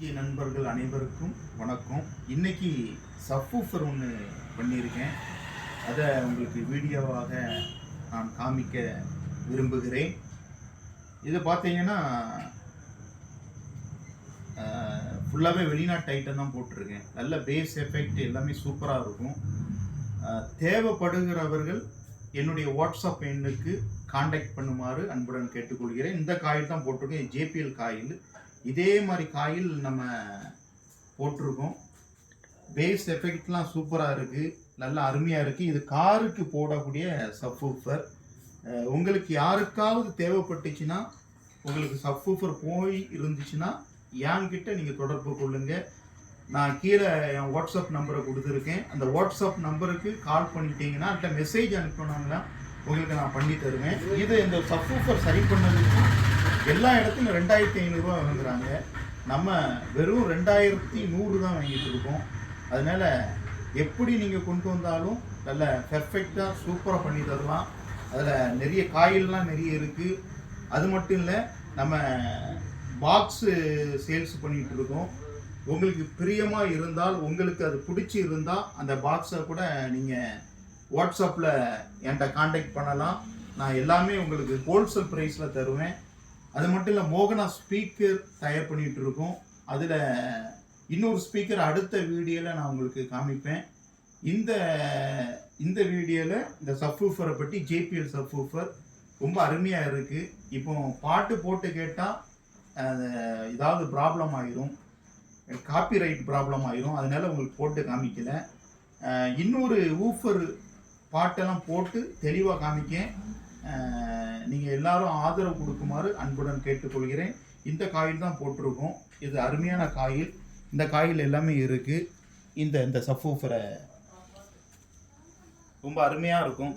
நண்பர்கள் அனைவருக்கும் வணக்கம். இன்னைக்கு சப்வூஃபர் ஒன்று பண்ணியிருக்கேன். அதை உங்களுக்கு வீடியோவாக நான் காமிக்க விரும்புகிறேன். இது பார்த்தீங்கன்னா ஃபுல்லாகவே வெளிநாட்டு ஐட்டம் தான் போட்டிருக்கேன். நல்ல பேஸ் எஃபெக்ட் எல்லாமே சூப்பராக இருக்கும். தேவைப்படுகிறவர்கள் என்னுடைய வாட்ஸ்அப் எண்ணுக்கு காண்டாக்ட் பண்ணுமாறு அன்புடன் கேட்டுக்கொள்கிறேன். இந்த காயில் தான் போட்டிருக்கேன், ஜேபிஎல் காயில். இதே மாதிரி காயில் நம்ம போட்டிருக்கோம். பேஸ் எஃபெக்ட்லாம் சூப்பராக இருக்குது, நல்லா அருமையாக இருக்குது. இது காருக்கு போடக்கூடிய சப்வூஃபர். உங்களுக்கு யாருக்காவது தேவைப்பட்டுச்சுன்னா, உங்களுக்கு சப்வூஃபர் போய் இருந்துச்சுன்னா என்கிட்ட நீங்கள் தொடர்பு கொள்ளுங்கள். நான் கீழே என் வாட்ஸ்அப் நம்பரை கொடுத்துருக்கேன். அந்த வாட்ஸ்அப் நம்பருக்கு கால் பண்ணிட்டீங்கன்னா அந்த மெசேஜ் அனுப்பினோம்னா உங்களுக்கு நான் பண்ணி தருவேன். இது இந்த சப்வூஃபர் சரி பண்ணதுக்கு எல்லா இடத்துலையும் 2500 வாங்குறாங்க. நம்ம வெறும் 2100 தான் வாங்கிட்டு இருக்கோம். அதனால் எப்படி நீங்கள் கொண்டு வந்தாலும் நல்ல பெர்ஃபெக்டாக சூப்பராக பண்ணி தரலாம். அதில் நிறைய காயில்லாம் நிறைய இருக்குது. அது மட்டும் இல்லை, நம்ம பாக்ஸு சேல்ஸ் பண்ணிகிட்டு இருக்கோம். உங்களுக்கு பிரியமாக இருந்தால், உங்களுக்கு அது பிடிச்சி இருந்தால் அந்த பாக்ஸை கூட நீங்கள் வாட்ஸ்அப்பில் என்கிட்ட காண்டாக்ட் பண்ணலாம். நான் எல்லாமே உங்களுக்கு ஹோல்சேல் ப்ரைஸில் தருவேன். அது மட்டும் இல்லை, மோகனா ஸ்பீக்கர் தயார் பண்ணிகிட்டு இருக்கோம். அதில் இன்னொரு ஸ்பீக்கர் அடுத்த வீடியோவில் நான் உங்களுக்கு காமிப்பேன். இந்த வீடியோவில் இந்த சப்வூஃபரை பற்றி, ஜேபிஎல் சப்வூஃபர் ரொம்ப அருமையாக இருக்குது. இப்போ பாட்டு போட்டு கேட்டால் ஏதாவது ப்ராப்ளம் ஆயிரும், காப்பிரைட் ப்ராப்ளம் ஆயிரும். அதனால் உங்களுக்கு போட்டு காமிக்கலை. இன்னொரு ஊஃபர் பாட்டெல்லாம் போட்டு தெளிவாக காமிக்கேன். நீங்கள் எல்லாரும் ஆதரவு கொடுக்குமாறு அன்புடன் கேட்டுக்கொள்கிறேன். இந்த காயில் தான் போட்டிருக்கோம். இது அருமையான காயில். இந்த காயில் எல்லாமே இருக்குது. இந்த சப்வூஃபரை ரொம்ப அருமையாக இருக்கும்.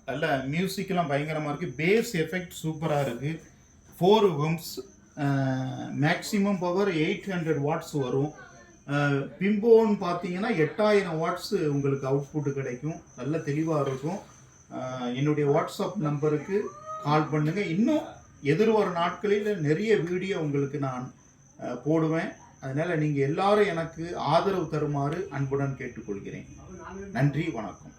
நல்ல மியூசிக்கெலாம் பயங்கரமாக இருக்குது. பேஸ் எஃபெக்ட் சூப்பராக இருக்குது. 4 ஹம்ஸ், மேக்ஸிமம் பவர் 800 வாட்ஸ் வரும். பிம்போன்னு பார்த்தீங்கன்னா 8000 வாட்ஸ் உங்களுக்கு அவுட்புட்டு கிடைக்கும். நல்ல தெளிவாக இருக்கும். என்னுடைய வாட்ஸ்அப் நம்பருக்கு கால் பண்ணுங்கள். இன்னும் எதிர்வரும் நாட்களில் நிறைய வீடியோ உங்களுக்கு நான் போடுவேன். அதனால் நீங்கள் எல்லாரும் எனக்கு ஆதரவு தருமாறு அன்புடன் கேட்டுக்கொள்கிறேன். நன்றி, வணக்கம்.